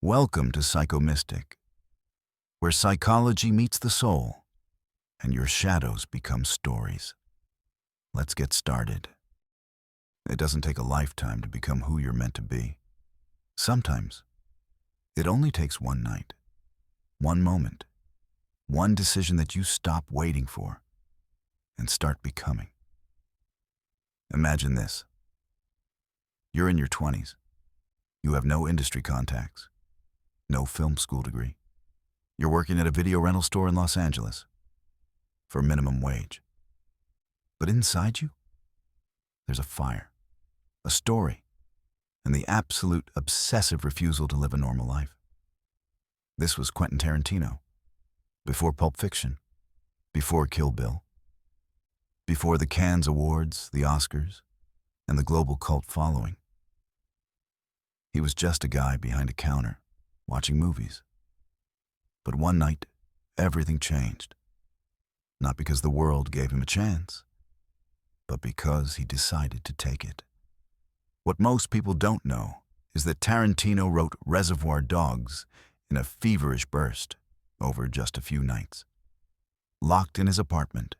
Welcome to Psychomystic, where psychology meets the soul and your shadows become stories. Let's get started. It doesn't take a lifetime to become who you're meant to be. Sometimes, it only takes one night, one moment, one decision that you stop waiting for and start becoming. Imagine this. You're in your 20s. You have no industry contacts, no film school degree. You're working at a video rental store in Los Angeles for minimum wage. But inside you, there's a fire, a story, and the absolute obsessive refusal to live a normal life. This was Quentin Tarantino, before Pulp Fiction, before Kill Bill, before the Cannes Awards, the Oscars, and the global cult following. He was just a guy behind a counter, watching movies. But one night, everything changed. Not because the world gave him a chance, but because he decided to take it. What most people don't know is that Tarantino wrote Reservoir Dogs in a feverish burst over just a few nights. Locked in his apartment,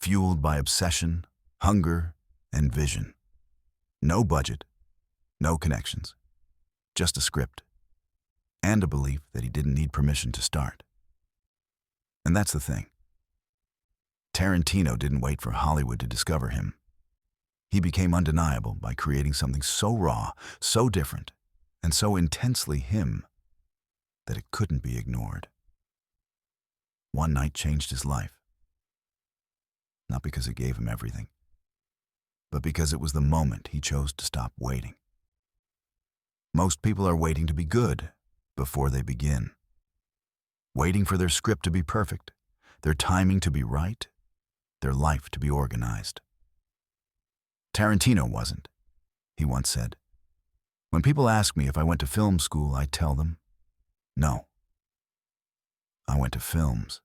fueled by obsession, hunger, and vision. No budget, no connections, just a script, and a belief that he didn't need permission to start. And that's the thing. Tarantino didn't wait for Hollywood to discover him. He became undeniable by creating something so raw, so different, and so intensely him that it couldn't be ignored. One night changed his life. Not because it gave him everything, but because it was the moment he chose to stop waiting. Most people are waiting to be good before they begin. Waiting for their script to be perfect, their timing to be right, their life to be organized. Tarantino wasn't. He once said, "When people ask me if I went to film school, I tell them, no. I went to films."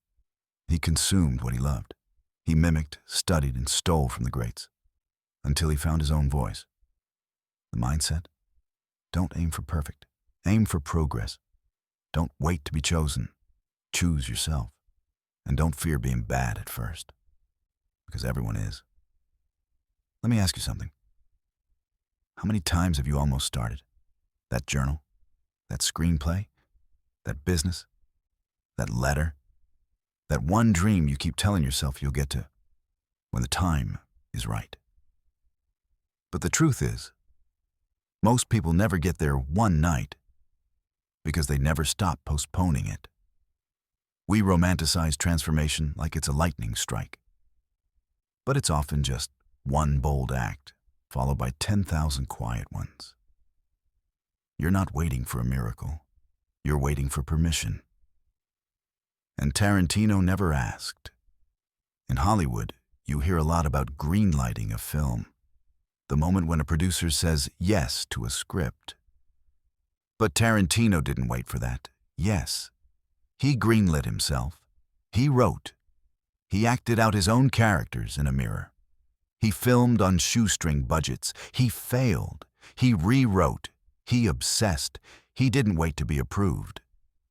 He consumed what he loved. He mimicked, studied, and stole from the greats until he found his own voice. The mindset? Don't aim for perfect. Aim for progress. Don't wait to be chosen. Choose yourself. And don't fear being bad at first, because everyone is. Let me ask you something. How many times have you almost started? That journal? That screenplay? That business? That letter? That one dream you keep telling yourself you'll get to when the time is right? But the truth is, most people never get there one night because they never stop postponing it. We romanticize transformation like it's a lightning strike. But it's often just one bold act, followed by 10,000 quiet ones. You're not waiting for a miracle. You're waiting for permission. And Tarantino never asked. In Hollywood, you hear a lot about greenlighting a film. The moment when a producer says yes to a script. But Tarantino didn't wait for that. Yes. He greenlit himself. He wrote. He acted out his own characters in a mirror. He filmed on shoestring budgets. He failed. He rewrote. He obsessed. He didn't wait to be approved.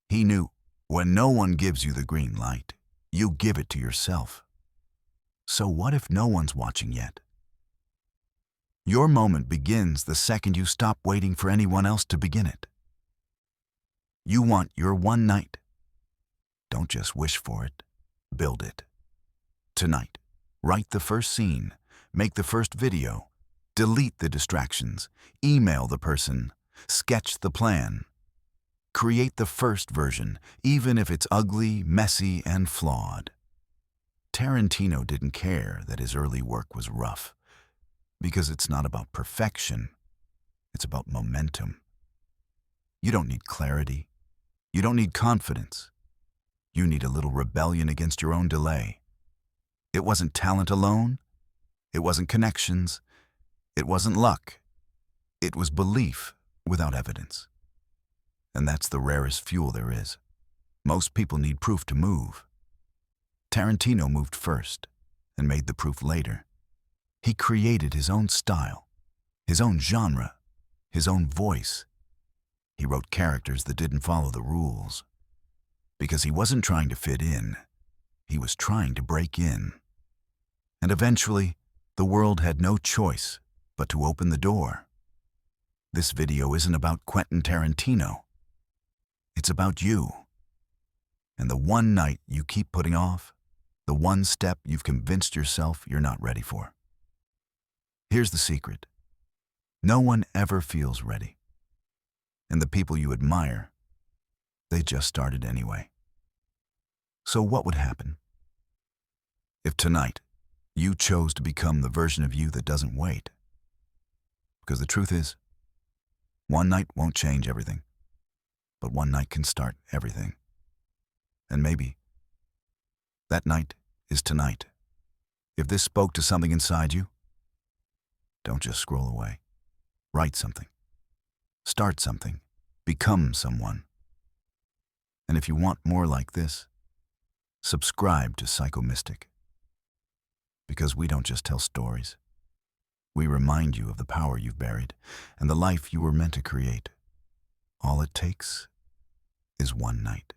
He knew when no one gives you the green light, you give it to yourself. So what if no one's watching yet? Your moment begins the second you stop waiting for anyone else to begin it. You want your one night. Don't just wish for it, build it. Tonight, write the first scene, make the first video, delete the distractions, email the person, sketch the plan. Create the first version, even if it's ugly, messy, and flawed. Tarantino didn't care that his early work was rough, because it's not about perfection, it's about momentum. You don't need clarity. You don't need confidence. You need a little rebellion against your own delay. It wasn't talent alone. It wasn't connections. It wasn't luck. It was belief without evidence. And that's the rarest fuel there is. Most people need proof to move. Tarantino moved first and made the proof later. He created his own style, his own genre, his own voice. He wrote characters that didn't follow the rules. Because he wasn't trying to fit in, he was trying to break in. And eventually, the world had no choice but to open the door. This video isn't about Quentin Tarantino. It's about you. And the one night you keep putting off, the one step you've convinced yourself you're not ready for. Here's the secret. No one ever feels ready. And the people you admire, they just started anyway. So what would happen if tonight you chose to become the version of you that doesn't wait? Because the truth is, one night won't change everything, but one night can start everything. And maybe that night is tonight. If this spoke to something inside you, don't just scroll away. Write something. Start something. Become someone. And if you want more like this, subscribe to Psychomystic. Because we don't just tell stories. We remind you of the power you've buried and the life you were meant to create. All it takes is one night.